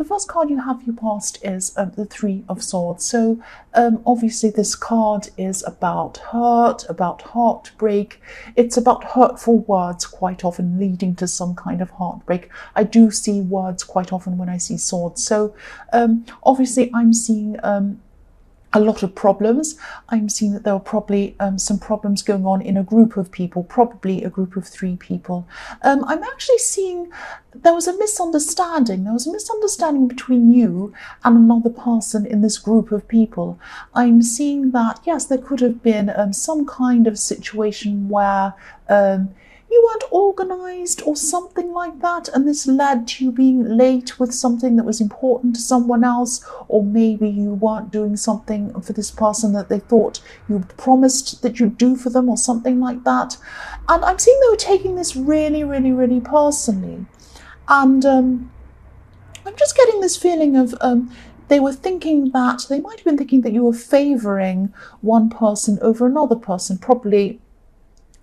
the first card you have you passed is the Three of Swords. So obviously this card is about hurt, about heartbreak. It's about hurtful words quite often leading to some kind of heartbreak. I do see words quite often when I see swords. So obviously I'm seeing a lot of problems. I'm seeing that there are probably some problems going on in a group of people, probably a group of 3 people. I'm actually seeing there was a misunderstanding. There was a misunderstanding between you and another person in this group of people. I'm seeing that, yes, there could have been some kind of situation where you weren't organised or something like that, and this led to you being late with something that was important to someone else, or maybe you weren't doing something for this person that they thought you promised that you'd do for them or something like that. And I'm seeing they were taking this really, really, really personally. And I'm just getting this feeling of they were thinking that, they might have been thinking that you were favouring one person over another person, probably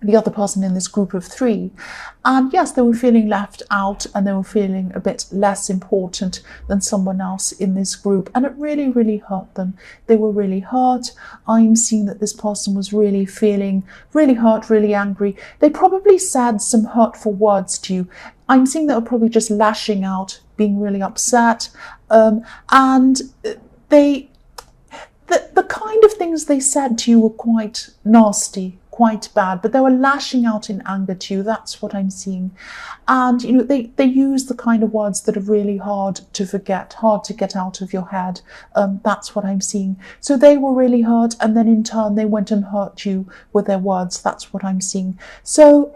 the other person in this group of 3. And yes, they were feeling left out and they were feeling a bit less important than someone else in this group. And it really, really hurt them. They were really hurt. I'm seeing that this person was really feeling really hurt, really angry. They probably said some hurtful words to you. I'm seeing they were probably just lashing out, being really upset. And the kind of things they said to you were quite nasty, quite bad, but they were lashing out in anger to you. That's what I'm seeing. And you know, they use the kind of words that are really hard to forget, hard to get out of your head. That's what I'm seeing. So they were really hurt, and then in turn they went and hurt you with their words. That's what I'm seeing. So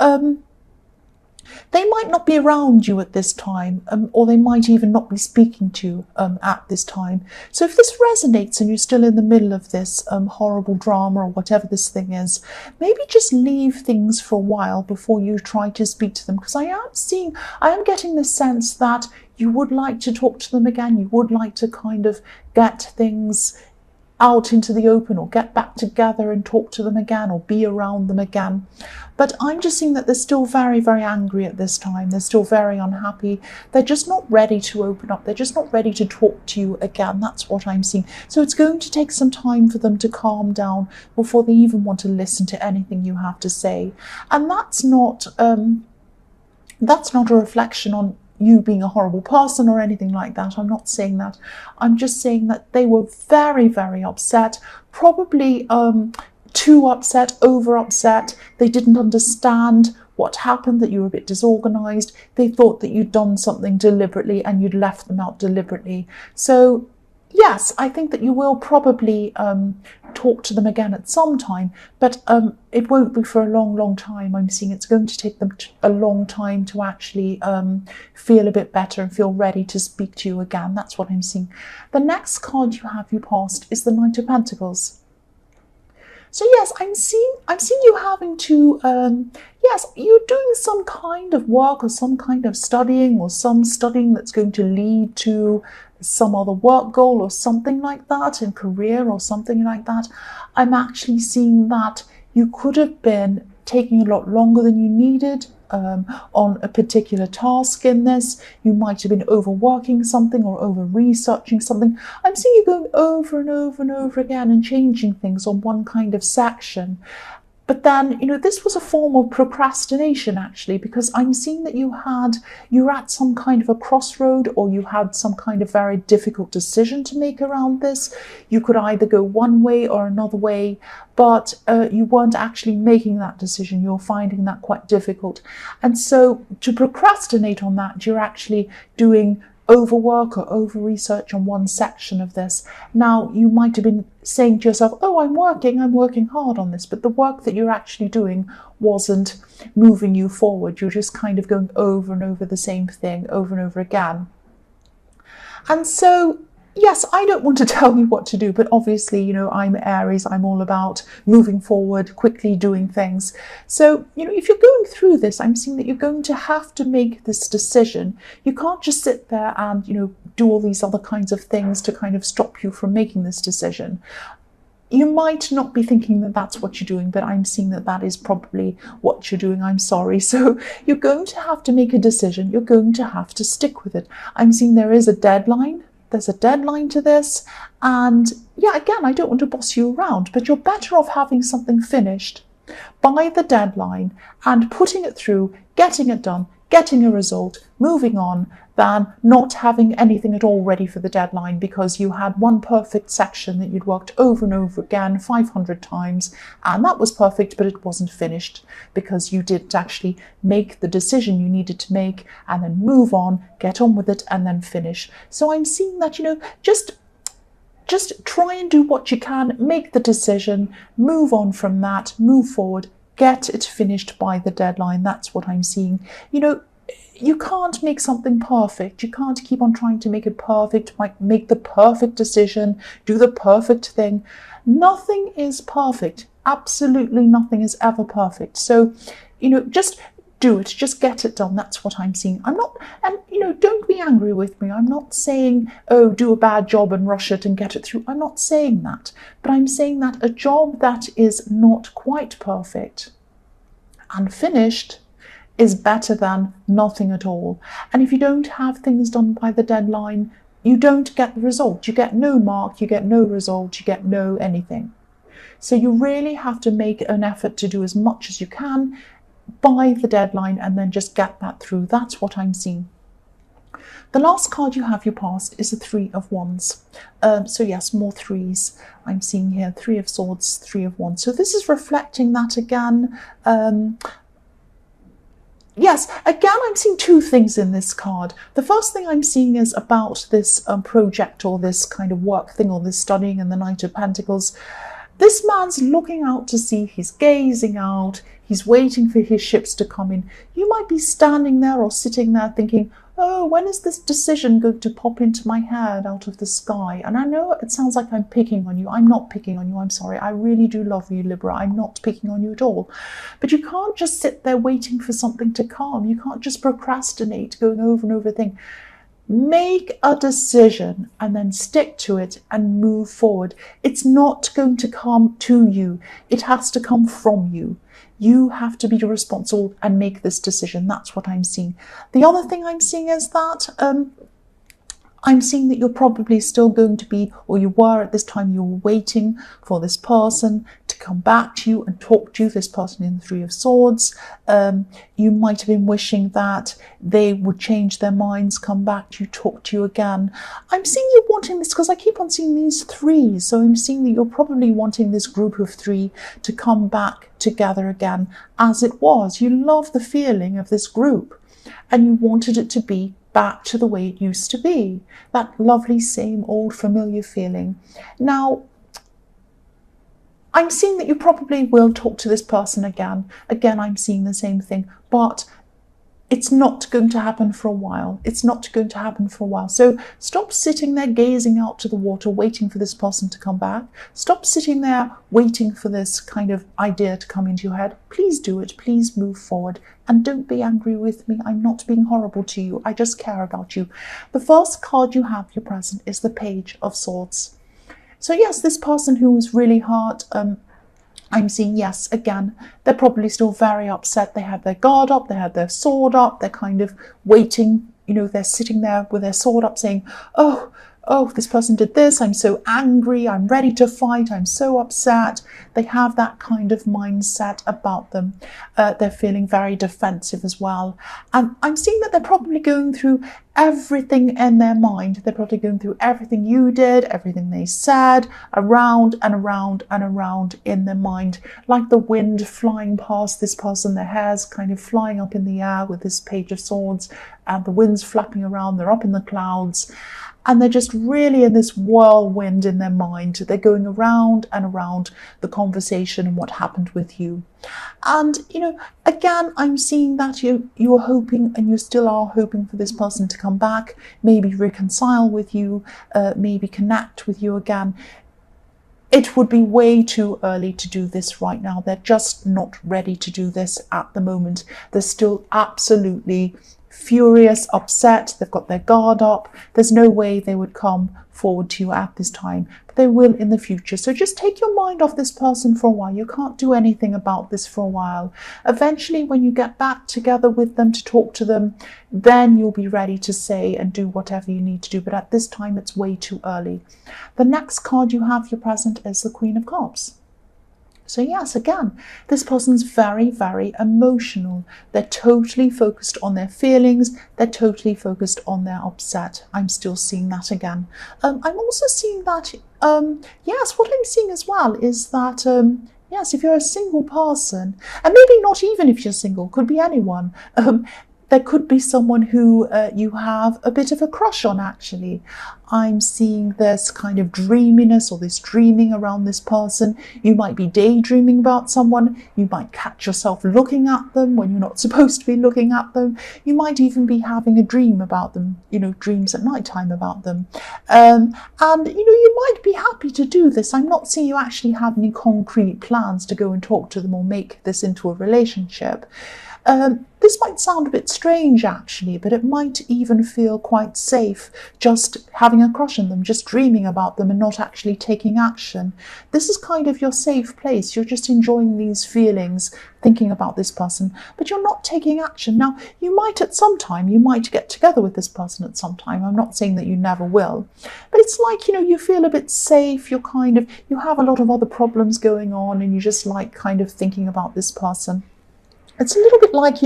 they might not be around you at this time, or they might even not be speaking to you at this time. So if this resonates and you're still in the middle of this horrible drama or whatever this thing is, maybe just leave things for a while before you try to speak to them, because I am getting the sense that you would like to talk to them again. You would like to kind of get things out into the open, or get back together and talk to them again, or be around them again. But I'm just seeing that they're still very, very angry at this time. They're still very unhappy. They're just not ready to open up. They're just not ready to talk to you again. That's what I'm seeing. So it's going to take some time for them to calm down before they even want to listen to anything you have to say. And that's not a reflection on you being a horrible person or anything like that. I'm not saying that. I'm just saying that they were very, very upset, probably too upset, over upset. They didn't understand what happened, that you were a bit disorganized. They thought that you'd done something deliberately and you'd left them out deliberately. So yes, I think that you will probably talk to them again at some time, but it won't be for a long, long time. I'm seeing it's going to take them a long time to actually feel a bit better and feel ready to speak to you again. That's what I'm seeing. The next card you have you passed is the Knight of Pentacles. So yes, I'm seeing you having to, yes, you're doing some kind of work or some kind of studying, or some studying that's going to lead to some other work goal or something like that, in career or something like that. I'm actually seeing that you could have been taking a lot longer than you needed on a particular task in this. You might have been overworking something or over-researching something. I'm seeing you going over and over and over again and changing things on one kind of section. But then, you know, this was a form of procrastination, actually, because I'm seeing that you were at some kind of a crossroad, or you had some kind of very difficult decision to make around this. You could either go one way or another way, but you weren't actually making that decision. You're finding that quite difficult. And so to procrastinate on that, you're actually doing overwork or over-research on one section of this. Now, you might have been saying to yourself, oh, I'm working hard on this, but the work that you're actually doing wasn't moving you forward. You're just kind of going over and over the same thing over and over again. And so, yes, I don't want to tell you what to do, but obviously, you know, I'm Aries. I'm all about moving forward, quickly doing things. So, you know, if you're going through this, I'm seeing that you're going to have to make this decision. You can't just sit there and, you know, do all these other kinds of things to kind of stop you from making this decision. You might not be thinking that that's what you're doing, but I'm seeing that that is probably what you're doing. I'm sorry. So you're going to have to make a decision. You're going to have to stick with it. I'm seeing there is a deadline. There's a deadline to this. And yeah, again, I don't want to boss you around, but you're better off having something finished by the deadline and putting it through, getting it done, getting a result, moving on, than not having anything at all ready for the deadline because you had one perfect section that you'd worked over and over again 500 times, and that was perfect, but it wasn't finished because you didn't actually make the decision you needed to make and then move on, get on with it, and then finish. So I'm seeing that, just try and do what you can, make the decision, move on from that, move forward, get it finished by the deadline. That's what I'm seeing. You can't make something perfect. You can't keep on trying to make it perfect, make the perfect decision, do the perfect thing. Nothing is perfect. Absolutely nothing is ever perfect. So, just do it. Just get it done. That's what I'm seeing. I'm not, and don't be angry with me. I'm not saying, oh, do a bad job and rush it and get it through. I'm not saying that. But I'm saying that a job that is not quite perfect and finished is better than nothing at all. And if you don't have things done by the deadline, you don't get the result. You get no mark, you get no result, you get no anything. So you really have to make an effort to do as much as you can by the deadline and then just get that through. That's what I'm seeing. The last card you have, your past, is the Three of Wands. So yes, more threes. I'm seeing here, Three of Swords, Three of Wands. So this is reflecting that again. Yes, again, I'm seeing two things in this card. The first thing I'm seeing is about this project or this kind of work thing or this studying in the Knight of Pentacles. This man's looking out to sea, he's gazing out, he's waiting for his ships to come in. You might be standing there or sitting there thinking, oh, when is this decision going to pop into my head out of the sky? And I know it sounds like I'm picking on you. I'm not picking on you. I'm sorry. I really do love you, Libra. I'm not picking on you at all. But you can't just sit there waiting for something to come. You can't just procrastinate, going over and over a thing. Make a decision and then stick to it and move forward. It's not going to come to you. It has to come from you. You have to be responsible and make this decision. That's what I'm seeing. The other thing I'm seeing is that I'm seeing that you're probably still going to be, or you were at this time, you were waiting for this person to come back to you and talk to you, this person in the Three of Swords. You might have been wishing that they would change their minds, come back to you, talk to you again. I'm seeing you wanting this because I keep on seeing these threes. So I'm seeing that you're probably wanting this group of three to come back together again as it was. You love the feeling of this group and you wanted it to be back to the way it used to be, that lovely same old familiar feeling. Now, I'm seeing that you probably will talk to this person again. Again, I'm seeing the same thing, but it's not going to happen for a while. It's not going to happen for a while. So stop sitting there gazing out to the water, waiting for this person to come back. Stop sitting there waiting for this kind of idea to come into your head. Please do it. Please move forward. And don't be angry with me. I'm not being horrible to you. I just care about you. The first card you have, your present, is the Page of Swords. So yes, this person who was really hurt, I'm seeing, yes, again, they're probably still very upset. They had their guard up, they had their sword up, they're kind of waiting, they're sitting there with their sword up saying, oh, this person did this, I'm so angry, I'm ready to fight, I'm so upset. They have that kind of mindset about them. They're feeling very defensive as well. And I'm seeing that they're probably going through everything in their mind. They're probably going through everything you did, everything they said, around and around and around in their mind, like the wind flying past this person, their hair's kind of flying up in the air with this Page of Swords, and the wind's flapping around, they're up in the clouds. And they're just really in this whirlwind in their mind. They're going around and around the conversation and what happened with you. And, again, I'm seeing that you're hoping, and you still are hoping for this person to come back, maybe reconcile with you, maybe connect with you again. It would be way too early to do this right now. They're just not ready to do this at the moment. They're still absolutely furious, upset, they've got their guard up. There's no way they would come forward to you at this time, but they will in the future. So just take your mind off this person for a while. You can't do anything about this for a while. Eventually, when you get back together with them to talk to them, then you'll be ready to say and do whatever you need to do. But at this time, it's way too early. The next card you have, your present, is the Queen of Cups. So yes, again, this person's very, very emotional. They're totally focused on their feelings. They're totally focused on their upset. I'm still seeing that again. I'm also seeing that, yes, what I'm seeing as well is that, yes, if you're a single person, and maybe not even if you're single, could be anyone, there could be someone who you have a bit of a crush on, actually. I'm seeing this kind of dreaminess or this dreaming around this person. You might be daydreaming about someone. You might catch yourself looking at them when you're not supposed to be looking at them. You might even be having a dream about them, dreams at night time about them. And, you might be happy to do this. I'm not saying you actually have any concrete plans to go and talk to them or make this into a relationship. This might sound a bit strange, actually, but it might even feel quite safe just having a crush on them, just dreaming about them and not actually taking action. This is kind of your safe place. You're just enjoying these feelings, thinking about this person, but you're not taking action. Now, you might at some time, you might get together with this person at some time. I'm not saying that you never will, but it's like, you feel a bit safe. You have a lot of other problems going on and you just like kind of thinking about this person. It's a little bit like,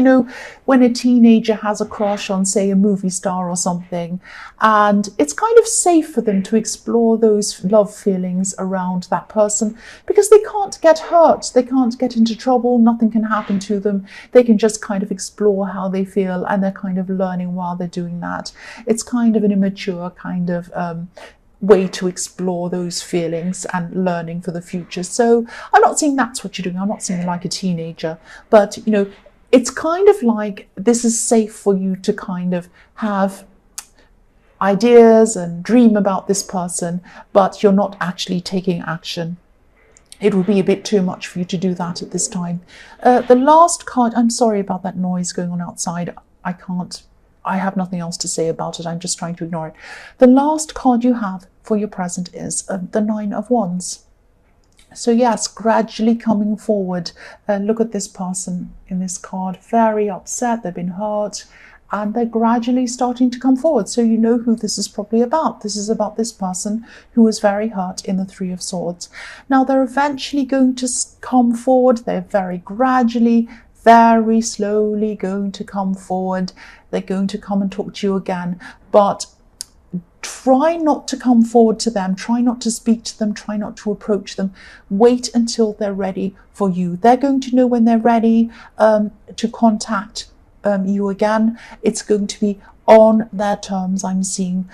when a teenager has a crush on, say, a movie star or something, and it's kind of safe for them to explore those love feelings around that person because they can't get hurt, they can't get into trouble, nothing can happen to them. They can just kind of explore how they feel and they're kind of learning while they're doing that. It's kind of an immature kind of way to explore those feelings and learning for the future. So I'm not saying that's what you're doing. I'm not saying you're like a teenager, but it's kind of like this is safe for you to kind of have ideas and dream about this person, but you're not actually taking action. It would be a bit too much for you to do that at this time. The last card, I'm sorry about that noise going on outside. I have nothing else to say about it. I'm just trying to ignore it. The last card you have for your present is the Nine of Wands. So yes, gradually coming forward. Look at this person in this card, very upset. They've been hurt and they're gradually starting to come forward. So you know who this is probably about. This is about this person who was very hurt in the Three of Swords. Now they're eventually going to come forward. They're very gradually, very slowly going to come forward. They're going to come and talk to you again, but try not to come forward to them. Try not to speak to them. Try not to approach them. Wait until they're ready for you. They're going to know when they're ready to contact you again. It's going to be on their terms, I'm seeing.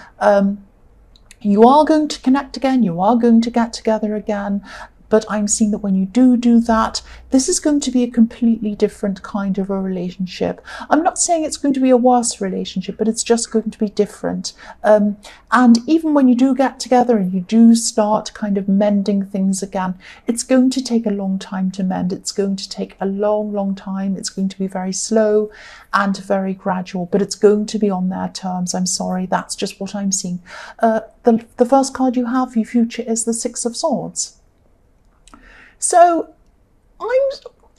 You are going to connect again. You are going to get together again. But I'm seeing that when you do that, this is going to be a completely different kind of a relationship. I'm not saying it's going to be a worse relationship, but it's just going to be different. And even when you do get together and you do start kind of mending things again, it's going to take a long time to mend. It's going to take a long, long time. It's going to be very slow and very gradual, but it's going to be on their terms. I'm sorry, that's just what I'm seeing. The first card you have for your future is the Six of Swords. So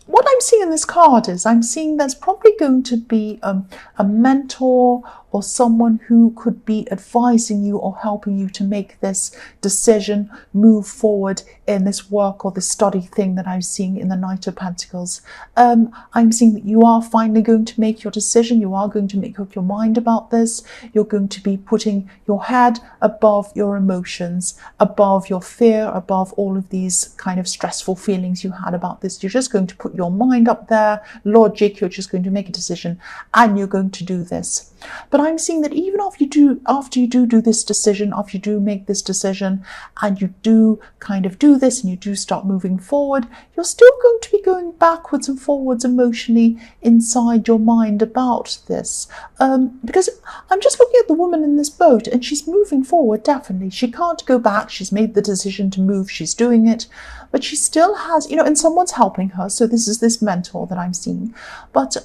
what I'm seeing in this card is I'm seeing there's probably going to be a mentor or someone who could be advising you or helping you to make this decision, move forward in this work or this study thing that I'm seeing in the Knight of Pentacles. I'm seeing that you are finally going to make your decision. You are going to make up your mind about this. You're going to be putting your head above your emotions, above your fear, above all of these kind of stressful feelings you had about this. You're just going to put your mind up there, logic, you're just going to make a decision and you're going to do this. But I'm seeing that even after you do this decision, after you do make this decision and you do kind of do this and you do start moving forward, you're still going to be going backwards and forwards emotionally inside your mind about this. Because I'm just looking at the woman in this boat and she's moving forward, definitely. She can't go back. She's made the decision to move. She's doing it. But she still has, and someone's helping her. So this is this mentor that I'm seeing. But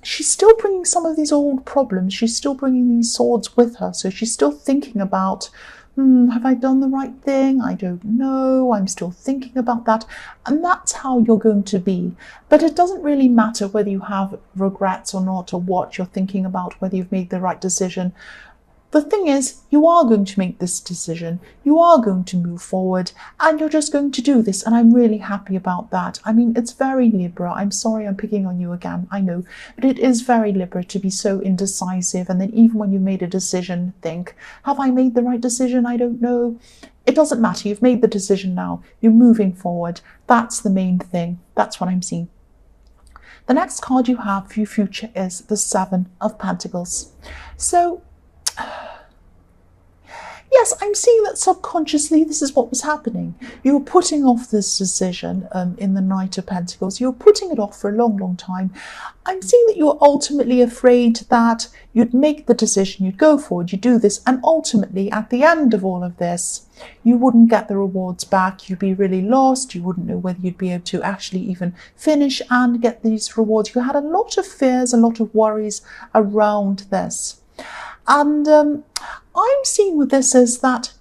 she's still bringing some of these old problems. She's still bringing these swords with her. So she's still thinking about, have I done the right thing? I don't know. I'm still thinking about that. And that's how you're going to be. But it doesn't really matter whether you have regrets or not, or what you're thinking about, whether you've made the right decision. The thing is, you are going to make this decision, you are going to move forward, and you're just going to do this, and I'm really happy about that. I mean, it's very Libra. I'm sorry I'm picking on you again, I know, but it is very Libra to be so indecisive, and then even when you made a decision, think, have I made the right decision? I don't know. It doesn't matter, you've made the decision now, you're moving forward. That's the main thing. That's what I'm seeing. The next card you have for your future is the Seven of Pentacles. So, yes, I'm seeing that subconsciously this is what was happening. You were putting off this decision in the Knight of Pentacles. You were putting it off for a long, long time. I'm seeing that you were ultimately afraid that you'd make the decision, you'd go forward, you'd do this, and ultimately at the end of all of this, you wouldn't get the rewards back. You'd be really lost. You wouldn't know whether you'd be able to actually even finish and get these rewards. You had a lot of fears, a lot of worries around this. And I'm seeing with this is that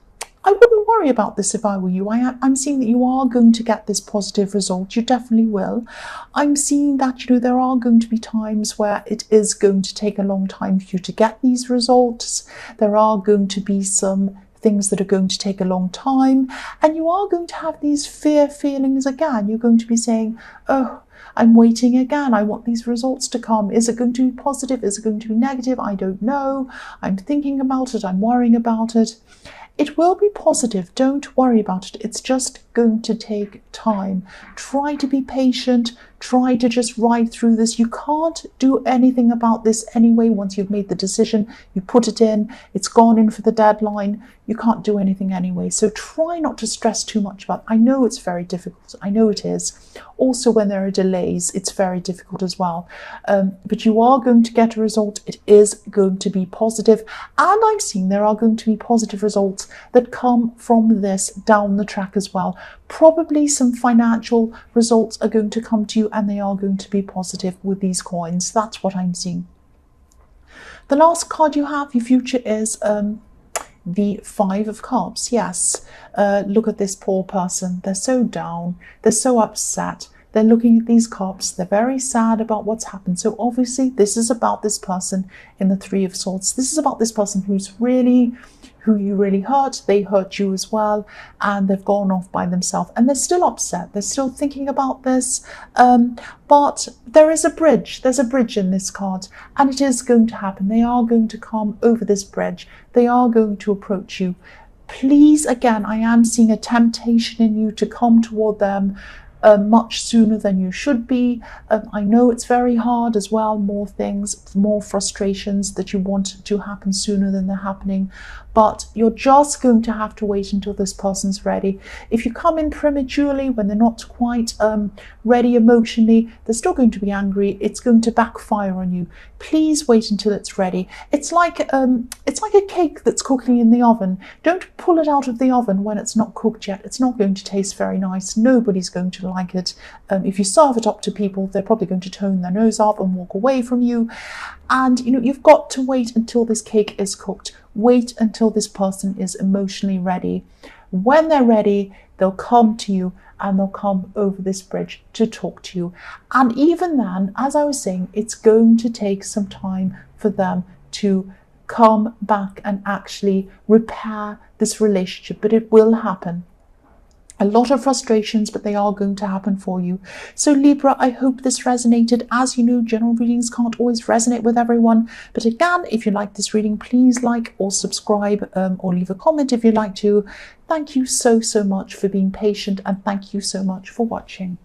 I wouldn't worry about this if I were you. I'm seeing that you are going to get this positive result. You definitely will. I'm seeing that, you know, there are going to be times where it is going to take a long time for you to get these results. There are going to be some things that are going to take a long time, and you are going to have these fear feelings again. You're going to be saying, oh, I'm waiting again. I want these results to come. Is it going to be positive? Is it going to be negative? I don't know. I'm thinking about it. I'm worrying about it. It will be positive. Don't worry about it. It's just going to take time. Try to be patient. Try to just ride through this. You can't do anything about this anyway. Once you've made the decision, you put it in, it's gone in for the deadline. You can't do anything anyway. So try not to stress too much about it. I know it's very difficult. I know it is. Also, when there are delays, it's very difficult as well. But you are going to get a result. It is going to be positive. And I'm seeing there are going to be positive results that come from this down the track as well. Probably some financial results are going to come to you, and they are going to be positive with these coins. That's what I'm seeing. The last card you have, your future, is the Five of Cups. Yes, look at this poor person. They're so down. They're so upset. They're looking at these cups. They're very sad about what's happened. So obviously this is about this person in the Three of Swords. This is about this person who you really hurt. They hurt you as well, and they've gone off by themselves, and they're still upset. They're still thinking about this, but there is a bridge. There's a bridge in this card, and it is going to happen. They are going to come over this bridge. They are going to approach you. Please, again, I am seeing a temptation in you to come toward them much sooner than you should be. I know it's very hard as well, more things, more frustrations that you want to happen sooner than they're happening, but you're just going to have to wait until this person's ready. If you come in prematurely, when they're not quite ready emotionally, they're still going to be angry. It's going to backfire on you. Please wait until it's ready. It's like a cake that's cooking in the oven. Don't pull it out of the oven when it's not cooked yet. It's not going to taste very nice. Nobody's going to like it. If you serve it up to people, they're probably going to turn their nose up and walk away from you. And you know, you've got to wait until this cake is cooked. Wait until this person is emotionally ready. When they're ready, they'll come to you, and they'll come over this bridge to talk to you. And even then, as I was saying, it's going to take some time for them to come back and actually repair this relationship, but it will happen. A lot of frustrations, but they are going to happen for you. So Libra, I hope this resonated. As you know, general readings can't always resonate with everyone. But again, if you like this reading, please like or subscribe or leave a comment if you'd like to. Thank you so much for being patient, and thank you so much for watching.